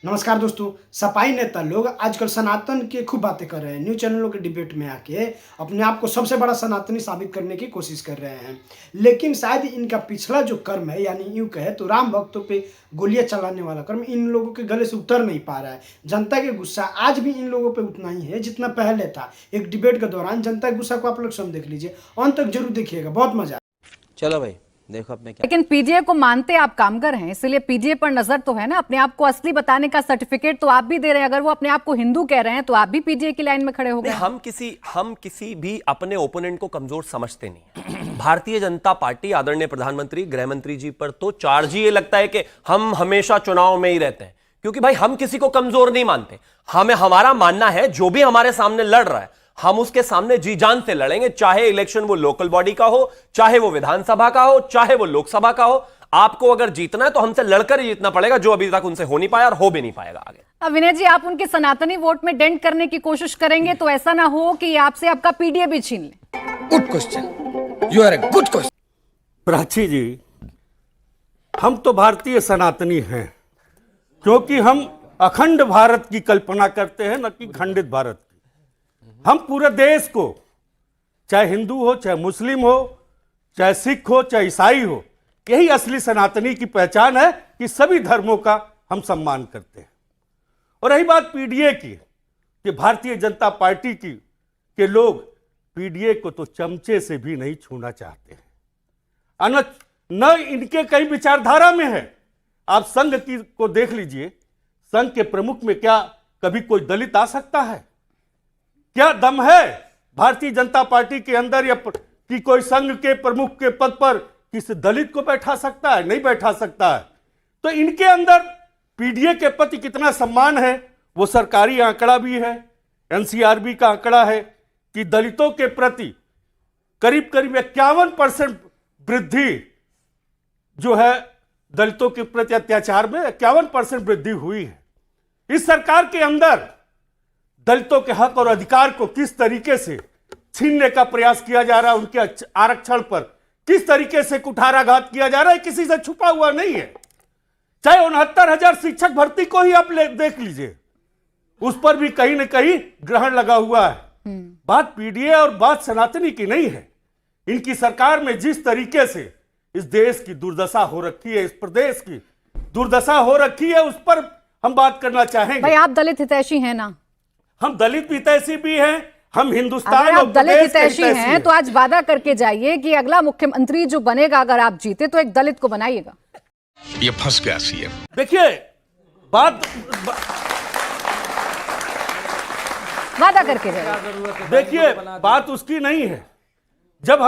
नमस्कार दोस्तों। सपाई नेता लोग आजकल सनातन की खूब बातें कर रहे हैं। न्यूज़ चैनलों के डिबेट में आके अपने आप को सबसे बड़ा सनातनी साबित करने की कोशिश कर रहे हैं, लेकिन शायद इनका पिछला जो कर्म है, यानी यूँ कहे तो राम भक्तों पे गोलियां चलाने वाला कर्म इन लोगों के गले से उतर नहीं पा रहा है। जनता के गुस्सा आज भी इन लोगों पे उतना ही है जितना पहले था। एक डिबेट के दौरान जनता के गुस्सा को आप लोग स्वयं देख लीजिए, अंत तक जरूर देखिएगा, बहुत मजा। चलो भाई देखो अपने क्या। लेकिन पीडीए को मानते आप कामगर हैं, इसलिए पीडीए पर नजर तो है ना। अपने आप को असली बताने का सर्टिफिकेट तो आप भी दे रहे हैं। अगर वो अपने आप को हिंदू कह रहे हैं तो आप भी पीडीए की लाइन में खड़े हो गए। हम किसी भी अपने ओपोनेंट को कमजोर समझते नहीं। भारतीय जनता पार्टी आदरणीय प्रधानमंत्री गृह मंत्री जी पर तो चार्ज ही ये लगता है कि हम हमेशा चुनाव में ही रहते हैं, क्योंकि भाई हम किसी को कमजोर नहीं मानते। हमें हमारा मानना है जो भी हमारे सामने लड़ रहा है हम उसके सामने जी जान से लड़ेंगे, चाहे इलेक्शन वो लोकल बॉडी का हो, चाहे वो विधानसभा का हो, चाहे वो लोकसभा का हो। आपको अगर जीतना है तो हमसे लड़कर ही जीतना पड़ेगा, जो अभी तक उनसे हो नहीं पाया और हो भी नहीं पाएगा आगे। अब विनय जी, आप उनके सनातनी वोट में डेंट करने की कोशिश करेंगे तो ऐसा ना हो कि आपसे आपका पीडीए भी छीन ले। Good question, you are a good question. Prachi ji, हम तो भारतीय सनातनी हैं क्योंकि हम अखंड भारत की कल्पना करते हैं, न कि खंडित भारत की। हम पूरे देश को, चाहे हिंदू हो, चाहे मुस्लिम हो, चाहे सिख हो, चाहे ईसाई हो, यही असली सनातनी की पहचान है कि सभी धर्मों का हम सम्मान करते हैं। और रही बात पीडीए की, कि भारतीय जनता पार्टी के लोग पीडीए को तो चमचे से भी नहीं छूना चाहते हैं, न इनके कई विचारधारा में है। आप संघ की को देख लीजिए, संघ के प्रमुख में क्या कभी कोई दलित आ सकता है? क्या दम है भारतीय जनता पार्टी के अंदर या कि कोई संघ के प्रमुख के पद पर किसी दलित को बैठा सकता है? नहीं बैठा सकता है। तो इनके अंदर पीडीए के प्रति कितना सम्मान है वो सरकारी आंकड़ा भी है, एनसीआरबी का आंकड़ा है कि दलितों के प्रति करीब करीब 51% वृद्धि जो है, दलितों के प्रति अत्याचार में 51% वृद्धि हुई है। इस सरकार के अंदर दलितों के हक और अधिकार को किस तरीके से छीनने का प्रयास किया जा रहा है, उनके आरक्षण पर किस तरीके से कुठाराघात किया जा रहा है, किसी से छुपा हुआ नहीं है। चाहे 69,000 शिक्षक भर्ती को ही आप देख लीजिए, उस पर भी कहीं ना कहीं ग्रहण लगा हुआ है। बात पीडीए और बात सनातनी की नहीं है। इनकी सरकार में जिस तरीके से इस देश की दुर्दशा हो रखी है, इस प्रदेश की दुर्दशा हो रखी है, उस पर हम बात करना चाहेंगे। भाई, आप दलित हितैषी हैं ना? हम दलित हितैषी भी हैं, हम हिंदुस्तान अगर आप और दलित प्रदेश के हितैषी हैं तो आज वादा करके जाइए कि अगला मुख्यमंत्री जो बनेगा, अगर आप जीते तो एक दलित को बनाइएगा। ये फंस गया सीएम। देखिए, वादा करके जाइए। देखिए, बात उसकी नहीं है। जब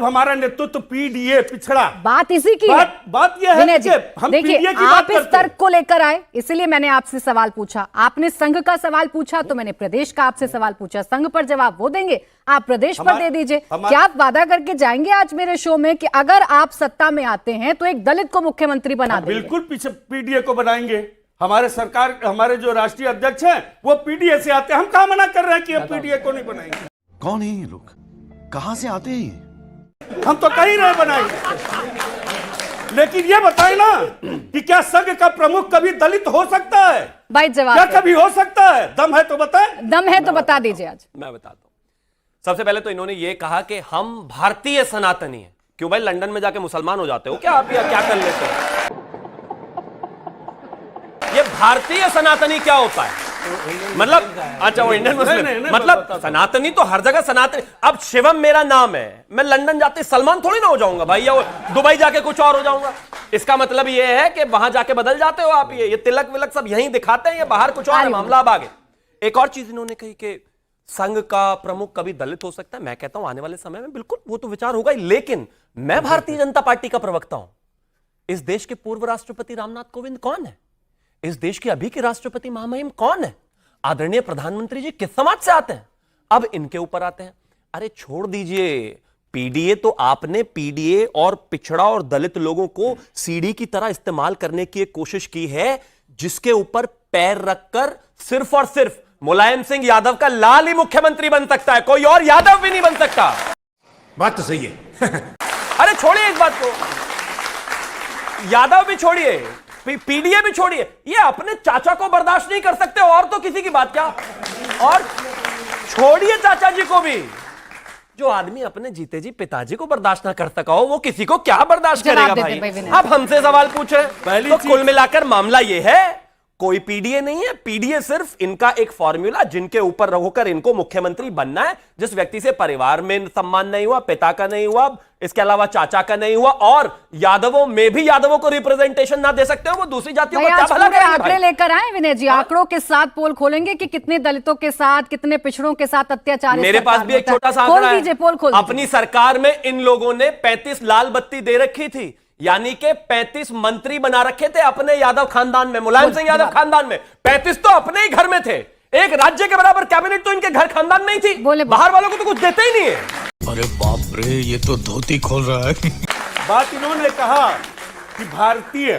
हमारा नेतृत्व पीडीए पिछड़ा, बात इसी की है। बात यह है कि हम देखिए, पीडीए की आप बात इस करते हैं। तर्क को लेकर आए, इसलिए मैंने आपसे सवाल पूछा। आपने संघ का सवाल पूछा तो मैंने प्रदेश का आपसे सवाल पूछा। संघ पर जवाब वो देंगे, आप प्रदेश पर दे दीजिए। क्या आप वादा करके जाएंगे आज मेरे शो में कि अगर आप सत्ता में आते हैं तो एक दलित को मुख्यमंत्री बना देंगे? बिल्कुल पीछे पीडीए को बनाएंगे। हमारे जो राष्ट्रीय अध्यक्ष हैं वो पीडीए से आते हैं। हम कहां मना कर रहे हैं कि हम पीडीए को नहीं बनाएंगे? कौन है ये लोग, कहां से आते हैं? हम तो कहीं रहे बनाएंगे, लेकिन ये बताए ना कि क्या संघ का प्रमुख कभी दलित हो सकता है? भाई जवाब क्या कभी हो सकता है? दम है तो बताए। दम है तो बता दीजिए। आज मैं बताता हूं। सबसे पहले तो इन्होंने ये कहा कि हम भारतीय सनातनी हैं। क्यों भाई, लंदन में जाके मुसलमान हो जाते हो क्या आप, या क्या कर लेते हो? ये भारतीय सनातनी क्या होता है? मतलब अच्छा, वो इंडियन मुस्लिम, मतलब सनातनी तो हर जगह सनातनी। अब शिवम मेरा नाम है, मैं लंदन जाते सलमान थोड़ी ना हो जाऊंगा भाई, या दुबई जाके कुछ और हो जाऊंगा। इसका मतलब ये है कि वहां जाके बदल जाते हो आप। ये तिलक विलक सब यहीं दिखाते हैं, ये बाहर कुछ और है मामला। अब आगे एक और चीज इन्होंने कही कि संघ का प्रमुख कभी दलित हो सकता है। मैं कहता हूं आने वाले समय में बिल्कुल वो तो विचार होगा ही, लेकिन मैं भारतीय जनता पार्टी का प्रवक्ता हूं। इस देश के पूर्व राष्ट्रपति रामनाथ कोविंद कौन है? इस देश के अभी के राष्ट्रपति महामहिम कौन है? आदरणीय प्रधानमंत्री जी किस समाज से आते हैं? अब इनके ऊपर आते हैं। अरे छोड़ दीजिए, पीडीए तो आपने पीडीए और पिछड़ा और दलित लोगों को सीढ़ी की तरह इस्तेमाल करने की एक कोशिश की है, जिसके ऊपर पैर रखकर सिर्फ और सिर्फ मुलायम सिंह यादव का लाल ही मुख्यमंत्री बन सकता है, कोई और यादव भी नहीं बन सकता। बात तो सही है। अरे छोड़िए इस बात को, यादव भी छोड़िए, पीडीए भी छोड़िए, ये अपने चाचा को बर्दाश्त नहीं कर सकते और तो किसी की बात क्या। और छोड़िए चाचा जी को भी, जो आदमी अपने जीते जी पिताजी को बर्दाश्त ना कर सका हो वो किसी को क्या बर्दाश्त जवाब करेगा देते भाई। विनय। आप हमसे सवाल पूछे। पहली तो चीज- कुल मिलाकर मामला ये है, कोई पीडीए नहीं है, पीडीए सिर्फ इनका एक फॉर्मूला जिनके ऊपर होकर इनको मुख्यमंत्री बनना है, जिस व्यक्ति से परिवार में सम्मान नहीं हुआ, पिता का नहीं हुआ, इसके अलावा चाचा का नहीं हुआ, और यादवों में भी यादवों को रिप्रेजेंटेशन ना दे सकते हो, वो दूसरी जातियों को भाई क्या आज भला पूरे करेंगे आंकड़े भाई? लेकर आए विनय जी, आंकड़ों के साथ पोल खोलेंगे कि कितने दलितों के साथ, कितने पिछड़ों के साथ अत्याचार इस मेरे पास सरकार भी में एक होता है। छोटा सा खोल आंकड़ा दीजिए, है। पोल खोल दीजिए। अपनी सरकार में इन लोगों ने 35 लाल बत्ती दे रखी थी, यानी कि 35 मंत्री बना रखे थे अपने यादव खानदान में, मुलायम सिंह यादव खानदान में। 35 तो अपने ही घर में थे, एक राज्य के बराबर कैबिनेट तो इनके घर खानदान में ही थी। बोले। बाहर वालों को तो कुछ देते ही नहीं है। अरे बाप रे, ये तो धोती खोल रहा है। बात इन्होंने कहा कि भारतीय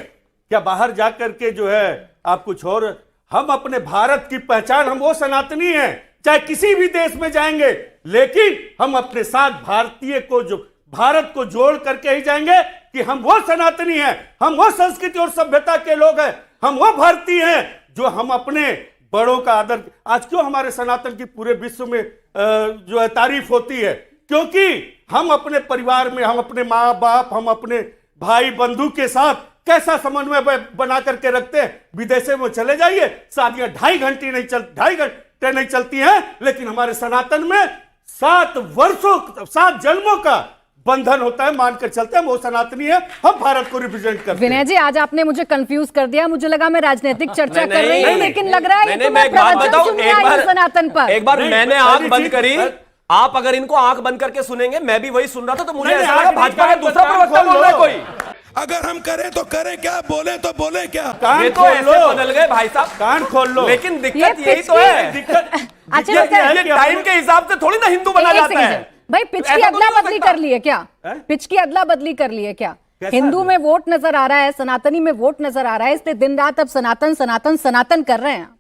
क्या बाहर जाकर के जो है आप कुछ और, हम अपने भारत की पहचान, हम वो सनातनी हैं, चाहे किसी भी देश में जाएंगे, लेकिन हम अपने साथ भारतीय को, जो भारत को जोड़ करके ही जाएंगे कि हम वो सनातनी हैं, हम वो संस्कृति और सभ्यता के लोग हैं, हम वो भारतीय हैं जो हम अपने बड़ों का आदर। आज क्यों हमारे सनातन की पूरे विश्व में जो है तारीफ होती है? क्योंकि हम अपने परिवार में, हम अपने माँ बाप, हम अपने भाई बंधु के साथ कैसा समन्वय बना करके रखते हैं। विदेशों में चले जाइए, शादियां 2.5 घंटे नहीं चलती हैं, लेकिन हमारे सनातन में 7 वर्षों, 7 जन्मों का बंधन होता है, मानकर चलते हैं। वो सनातनी है, हम भारत को रिप्रेजेंट करते हैं। विनय जी, आज आपने मुझे कंफ्यूज कर दिया, मुझे लगा मैं राजनीतिक चर्चा नहीं, कर रही हूँ, नहीं, लेकिन लग रहा है ये तो मैं मैं एक बात प्रवचन बताऊं, सुनने आई हूं सनातन पर। एक बार नहीं, मैंने पहली आंख बंद चीज- करी, आप अगर इनको आंख बंद करके सुनेंगे, मैं भी वही सुन रहा था, तो मुझे नहीं, ऐसा नहीं, लगा आंख भाजपा का नहीं, दूसरा कान प्रवक्ता खोल बोल रहा है लो। कोई। अगर हम करें तो करें क्या, बोले तो बोले क्या। कान ये तो खोल ऐसे लो, बदल गए भाई साहब, कान खोल लो। लेकिन ये दिक्कत यही तो पिछली- है। दिक्कत अच्छा, दिक्कत ये है ये कि टाइम अपने- के हिसाब से थोड़ी ना हिंदू बना एक जाता सेकंड है। भाई, पिच की ऐसा तो अदला नहीं हो बदली सकता। कर ली है क्या? हैं? पिच की अदला बदली कर ली है क्या? कैसा हिंदू है? में वोट नजर आ रहा है, सनातनी में वोट नजर आ रहा है, इसलिए दिन रात अब सनातन सनातन सनातन कर रहे हैं।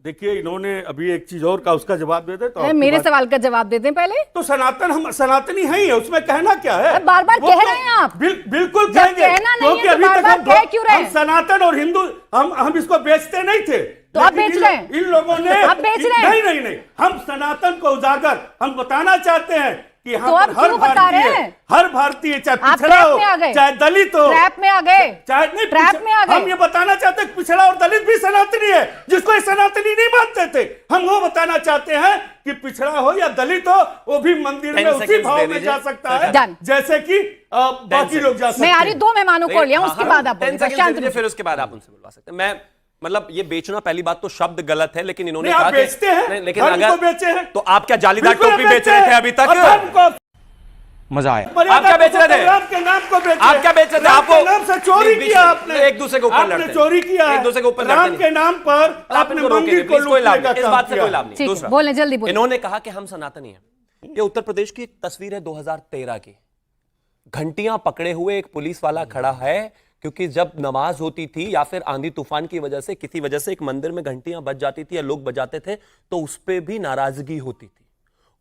देखिए, इन्होंने अभी एक चीज और का, उसका जवाब दे दे तो अरे आपकी मेरे बात- सवाल का जवाब दे दें पहले। तो सनातन, हम सनातनी है ही है, उसमें कहना क्या है? अब बार-बार वो कह तो रहे हैं आप। बिल्कुल जब कहेंगे, कहना नहीं है क्योंकि तो अभी तक बार-बार कह क्यों रहे हम हैं? सनातन और हिंदू, हम इसको बेचते नहीं थे, तो आप लेकिन बेच रहे हैं। इन लोगों ने, आप बेच रहे हैं। नहीं, हम सनातन को उजागर, हम बताना चाहते हैं कि तो आप क्यों बता रहे हैं? हर भारतीय, चाहे आप पिछड़ा ट्रैप हो, में आ गए। चाहे दलित हो, ट्रैप में आ गए, चाहे नहीं, ट्रैप में आ गए। हम ये बताना चाहते हैं कि पिछड़ा और दलित भी सनातनी है, जिसको ये सनातनी नहीं मानते थे। हम वो बताना चाहते हैं कि पिछड़ा हो या दलित हो, वो भी मंदिर में 10 उसी seconds भाव दे में दीजिए। जा सकता है Done. जैसे कि बाकी लोग जा सकते मैं आ रही हैं। 2 मेहमानों को लिया, उसके बाद आप 10 बोलिए, सेकंड शांत दीजिए, रहिए। फिर उसके बाद आप उनसे बुलवा सकते हैं। मैं मतलब ये बेचना, पहली बात तो शब्द गलत है, लेकिन इन्होंने नहीं, आप कहा कि- बेचते हैं, नहीं, लेकिन धर्म अगर को बेचे हैं। तो आप क्या जालीदार बिल्कुल टोपी बेच रहे थे अभी तक? और धर्म को, मजा आया। मर्यादा आप क्या बेच रहे थे? प्रोग्राम के नाम को बेचे, आप क्या बेच रहे थे? राम आपको के नाम से चोरी बीच किया में आपने, एक दूसरे के ऊपर आपने लड़ते हैं। चोरी किया है, एक दूसरे के ऊपर राम लड़ते के नाम पर आप आपने इनको रोकेंगे, मंदिर को प्लीज, कोई लाभ लूटने का नहीं, इस काम बात से किया। कोई लाभ नहीं। ठीक है, दूसरा, बोलें, जल्दी बोलें। इन्होंने कहा कि हम सनातनी हैं। ये उत्तर प्रदेश की एक तस्वीर है 2013 की, घंटियां पकड़े हुए एक पुलिस वाला खड़ा है, क्योंकि जब नमाज होती थी या फिर आंधी तूफान की वजह से, किसी वजह से एक मंदिर में घंटियां बज जाती थी या लोग बजाते थे, तो उस पर भी नाराजगी होती थी।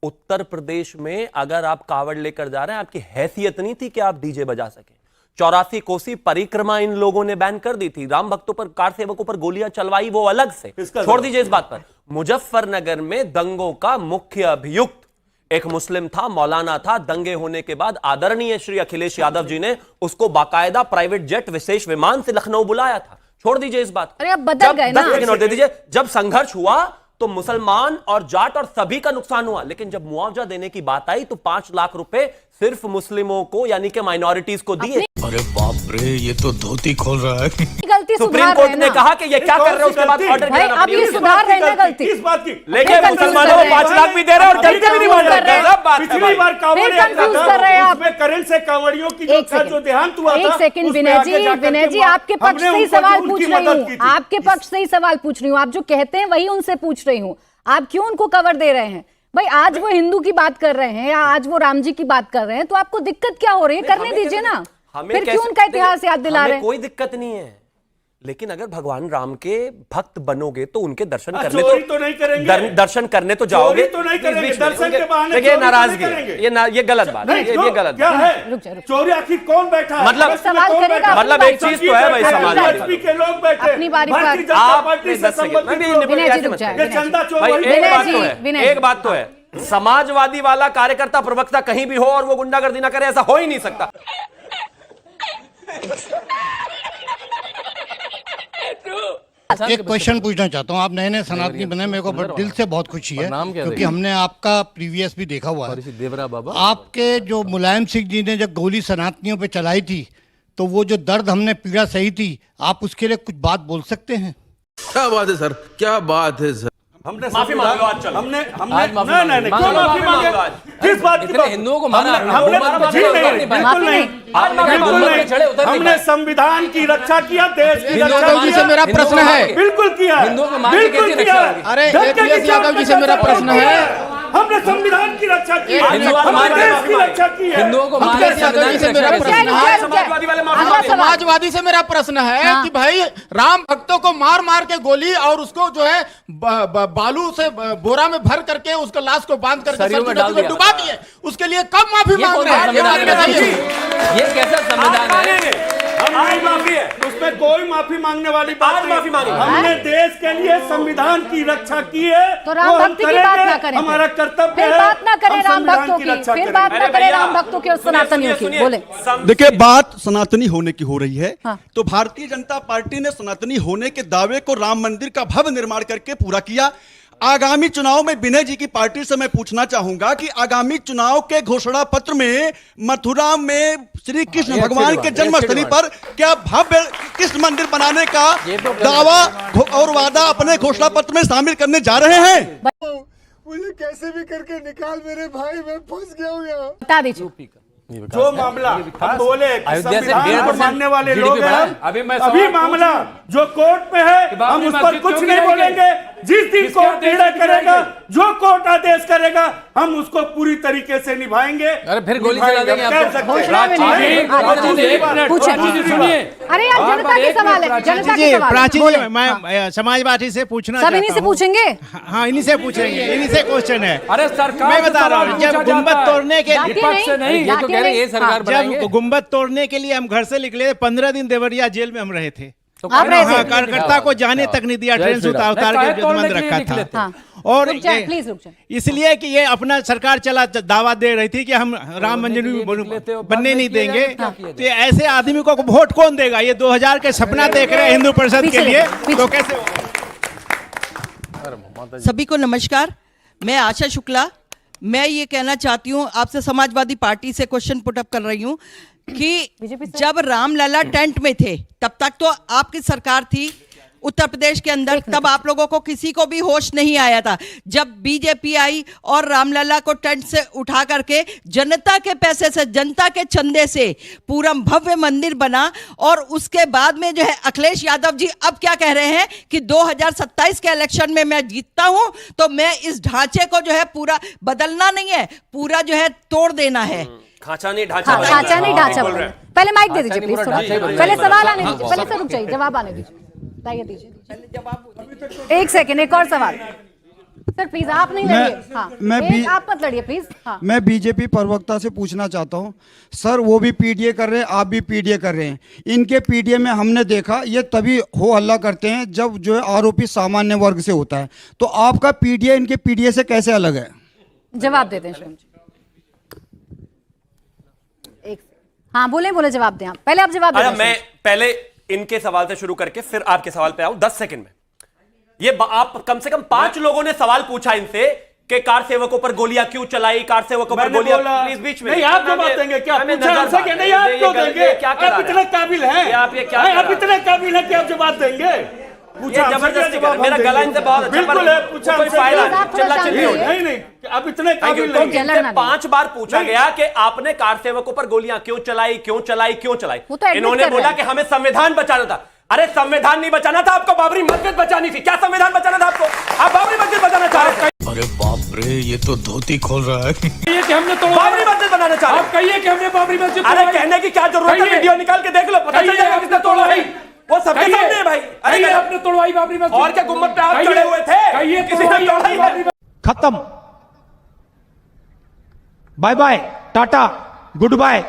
उत्तर प्रदेश में अगर आप कावड़ लेकर जा रहे हैं, आपकी हैसियत नहीं थी कि आप डीजे बजा सके। 84 कोसी परिक्रमा इन लोगों ने बैन कर दी थी। राम भक्तों पर, कार सेवकों पर गोलियां चलवाई, वो अलग से, छोड़ दीजिए इस बात पर। मुजफ्फरनगर में दंगों का मुख्य अभियुक्त एक मुस्लिम था, मौलाना था। दंगे होने के बाद आदरणीय श्री अखिलेश यादव जी ने उसको बाकायदा प्राइवेट जेट, विशेष विमान से लखनऊ बुलाया था। छोड़ दीजिए इस बात। अरे अब बदल गए ना। 10 सेकंड और दे दीजिए। जब संघर्ष हुआ तो मुसलमान और जाट और सभी का नुकसान हुआ, लेकिन जब मुआवजा देने की बात आई तो 5 लाख रुपए सिर्फ मुस्लिमों को, यानी कि माइनॉरिटीज को दिए। अरे बाप रे, ये तो धोती खोल रहा है। गलती सुप्रीम सुधार कोर्ट रहे ने ना। कहा कि ये क्या कर रहे हो, उसके बाद ऑर्डर भाई, गिराना अब ये पड़ेगा। सुधार रहे हैं गलती। किस बात की? लेकिन फिर मुसलमानों को confuse 5 लाख भी दे रहे हैं और फिर गलती भी नहीं confuse मान कर रहे रहे। हैं। गजब बात है पिछली भाई। बार कांवड़ फिर यात्रा confuse था, कर रहे हैं आप। उसमें करंट से कांवड़ियों की एक जो सेकंड, देहांत हुआ था, एक सेकंड उसमें विनय आगे जी, जाकर विनय के जी, आपके पक्ष हमने से ही उनको सवाल उनकी पूछ रही मदद हूँ, की थी। आपके पक्ष से ही सवाल पूछ रही हूँ। आप जो कहते हैं वही उनसे पूछ रही हूँ। आप क्यों उनको कवर दे रहे हैं? भाई, आज वो हिंदू की बात कर रहे हैं या आज वो राम जी की बात कर रहे हैं, तो आपको दिक्कत क्या हो रही है? करने दीजिए ना। फिर क्यों उनका इतिहास याद दिला रहे हैं? कोई दिक्कत नहीं है, लेकिन अगर भगवान राम के भक्त बनोगे तो उनके दर्शन हाँ, करने चोरी तो नहीं करेंगे। दर्शन करने तो जाओगे। चोरी तो नहीं करेंगे, बीच में दर्शन के बहाने देखिए चोरी तो नाराजगी नहीं करेंगे। ये गलत बात है, ये गलत क्या बात है? रुक जा। चोरी आखिर कौन बैठा है? मतलब इसमें सवाल कौन करेगा, बैठा है? मतलब एक चीज तो है भाई, समाज में बीजेपी के लोग बैठे, अपनी बारी पर। भारतीय जनता आप पार्टी से 10 सेकंड संबंधित मैं भी लोग विनय जी ऐसे रुक मत जाए, करिए। ये चंदा भाई चोरी एक विनय बात जी, तो विनय है, जी। एक बात तो है, समाजवादी वाला कार्यकर्ता प्रवक्ता कहीं भी हो और वो गुंडागर्दी ना करे, ऐसा हो ही नहीं सकता। एक क्वेश्चन पूछना चाहता हूँ। आप नए नए सनातनी बने, मेरे को दिल से बहुत खुशी है क्योंकि हमने आपका प्रीवियस भी देखा हुआ है। देवरा बाबा आपके जो मुलायम सिंह जी ने जब गोली सनातनियों पे चलाई थी तो वो जो दर्द हमने पीड़ा सही थी, आप उसके लिए कुछ बात बोल सकते हैं? क्या बात है सर, क्या बात है सर। हमने माफी मांग लो आज, चलो। हमने आज माफी नहीं मांगे। नहीं मांग क्यों लो, माफी माफी मांगे? मांगो आज। किस बात की इतने बात? हिंदुओं को मारा, हमने हुकूमत पे जी चढ़े, नहीं, उतर नहीं पाए। बिल्कुल नहीं, आज माफी बिल्कुल मांगो। नहीं। चढ़े, उतर नहीं हमने पाए। संविधान की रक्षा किया, देश की हिंदुओं रक्षा को किया। जी से मेरा प्रश्न है। बिल्कुल किया, हिंदुओं को मार के बिल्कुल कैसे किया। रक्षा होगी? अरे, धक्के की अखिलेश यादव जी से मेरा प्रश्न है। हमने संविधान की रक्षा की, हिंदुओं को हमने मार के देश माफी की मांगे। रक्षा की है। हिंदुओं को मार के अखिलेश यादव जी से मेरा संविधान की प्रश्न रक्षा है। समाजवादी वाले माफी अगला मांगे। सवाल। समाजवादी से मेरा प्रश्न है हाँ। कि भाई राम भक्तों को मार मार के गोली और उसको जो है बालू से बोरा में भर करके उसको लाश को बांध करके सरियों में सरयू डाल नदी में दिया। डुबा दिए, उसके लिए कब माफी ये मांग कौन रहे सा हैं? संविधान ये है? बताइए। ये कैसा आज संविधान है? मांगेंगे, आज माफी है। उसमें कोई माफी मांगने वाली बात आज नहीं। माफी मांगेंगे। हमने देश के लिए संविधान की रक्षा की है, तो राम वो हम भक्ति की बात करेंगे। ना करें, हमारा कर्तव्य फिर है, बात ना करें हम राम संविधान भक्तों की, रक्षा फिर करें। बात ना अरे करें भैया, राम भक्तों की और सुनिए, सनातनियों की। सुनिए, बोले देखिए, बात सनातनी होने की हो रही है। हाँ। तो भारतीय जनता पार्टी ने सनातनी होने के दावे को राम मंदिर का भव्य निर्माण करके पूरा किया। आगामी चुनाव में विनय जी की पार्टी से मैं पूछना चाहूंगा कि आगामी चुनाव के घोषणा पत्र में मथुरा में श्री कृष्ण भगवान के जन्मस्थली पर क्या भव्य कृष्ण मंदिर बनाने का दावा और वादा अपने घोषणा पत्र में शामिल करने जा रहे हैं? मुझे कैसे भी करके निकाल मेरे भाई, मैं फंस गया हूँ यहाँ। बता दीजिए। जो मामला हम बोले कि अयोध्या से संविधान को 1.5% मानने वाले GDP लोग बढ़ा। हैं, अभी मैं अभी सवाल मामला जो कोर्ट में है, हम बाबरी उस पर मस्जिद कुछ क्यों नहीं गिराएंगे? बोलेंगे। जिस दिन किसके कोर्ट आदेश निर्णय से करेगा, गिराएंगे? जो कोर्ट आदेश करेगा, हम उसको पूरी तरीके से निभाएंगे। अरे फिर गोली चला देंगे कह आपको। सकते हैं। घोषणा में नहीं है। पूछे। अरे यार, जनता के सवाल है, जनता के सवाल है। प्राची बोले। जी, मैं समाजवादी से पूछना सब इन्हीं से पूछेंगे। हाँ, इन्हीं से पूछेंगे, इन्हीं से क्वेश्चन है। अरे सरकार मैं से बता रहा हूँ, सवाल जब पूछा गुम्बद जाता है। तोड़ने के जाति विपक्ष से नहीं, ये तो जाति कह रहे हैं ये नहीं। सरकार हाँ, बनाएंगे। जब गुम्बद तोड़ने के लिए हम घर से निकले, 15 दिन देवरिया जेल में हम रहे थे। तो आप रहे हाँ, थे। कार्यकर्ता को जाने तक नहीं दिया, ट्रेन से उतार उतार के बंद रखा था। हाँ। और रुक जाए, प्लीज रुक जाए। इसलिए कि ये अपना सरकार चला दावा दे रही थी कि हम राम मंदिर बनने नहीं देंगे। तो ये ऐसे आदमी को वोट कौन देगा? ये 2000 के सपना देख रहे हैं हिंदू परिषद के पीछे लिए, पीछे। तो कैसे? सभी को नमस्कार। मैं आशा शुक्ला। मैं ये कहना चाहती हूँ, आपसे समाजवादी पार्टी से क्वेश्चन पुट अप कर रही हूँ कि जब रामलला टेंट में थे तब तक तो आपकी सरकार थी उत्तर प्रदेश के अंदर, तब आप लोगों को किसी को भी होश नहीं आया था। जब बीजेपी आई और रामलला को टेंट से उठा करके जनता के पैसे से, जनता के चंदे से पूरा भव्य मंदिर बना, और उसके बाद में जो है अखिलेश यादव जी अब क्या कह रहे हैं कि 2027 के इलेक्शन में मैं जीतता हूं तो मैं इस ढांचे को जो है पूरा बदलना नहीं है, पूरा जो है तोड़ देना है। खांचा नहीं ढांचा हाँ, बनाएंगे। ढांचा नहीं ढांचा बोल बोले। रहे हैं। पहले माइक दे दीजिए ढांचा प्लीज नहीं, थोड़ा। पूरा ढांचा ही पहले बनाएंगे। सवाल आने दीजिए, पहले से रुक जाइए, जवाब आने दीजिए। बताइए दीजिए। एक सेकंड, एक और सवाल सर प्लीज। आप नहीं लड़िए। हाँ, आप मत लड़िए प्लीज। हाँ। मैं बीजेपी प्रवक्ता से पूछना चाहता हूं सर, वो भी पीडीए कर रहे हैं, आप भी पीडीए कर रहे हैं। इनके पीडीए में हमने देखा ये तभी हो हल्ला करते हैं जब जो है आरोपी सामान्य वर्ग से होता है। तो आपका पीडीए इनके पीडीए से कैसे अलग है? जवाब देते हैं शिवम जी। हाँ, बोले बोले, जवाब दें आप। पहले आप जवाब अच्छा, दें। मैं पहले इनके सवाल से शुरू करके फिर आपके सवाल पे आऊं 10 सेकंड में। ये आप कम से कम 5 लोगों ने सवाल पूछा इनसे कि कार सेवकों पर गोलियां क्यों चलाई, कार सेवकों पर गोलियां। प्लीज बीच में नहीं, आप जवाब देंगे क्या? हमें पूछा नजर हमसे कि नहीं, आप क्यों देंगे? क्या आप इतने काबिल हैं? आप ये क्या आप इतने काबिल हैं कि आप जवाब देंगे? ये जबरदस्ती कर, मेरा गला इनसे बहुत अच्छा, बिल्कुल है, पूछा कोई हमसे फायदा क्या? नहीं, चिल्ला चिल्ली हो नहीं नहीं, आप इतने काबिल तो नहीं। इनसे 5 बार पूछा गया कि आपने कार सेवकों पर गोलियां क्यों चलाई, क्यों चलाई, क्यों चलाई। वो तो admit इन्होंने कर रहे बोला हैं। कि हमें संविधान बचाना था। अरे संविधान नहीं बचाना था आपको, बाबरी मस्जिद बचानी थी। क्या संविधान बचाना था आपको? आप बाबरी मस्जिद बचाना चाह रहे थे। अरे बाप रे, ये तो धोती खोल रहा है। कि हमने तो बाबरी मस्जिद बनाना चाह रहे आप कहिए कि हमने बाबरी मस्जिद अरे कहने की क्या जरूरत है? वीडियो निकाल के देख लो, पता चल जाएगा किसने तोड़ा है। वो सबके सामने है भाई। अरे आपने तोड़वाई बाबरी मस्जिद, और क्या गुम्बद पे आप चढ़े हुए थे? किसी ने तोड़ा ही है? खत्म, bye bye, tata, good bye.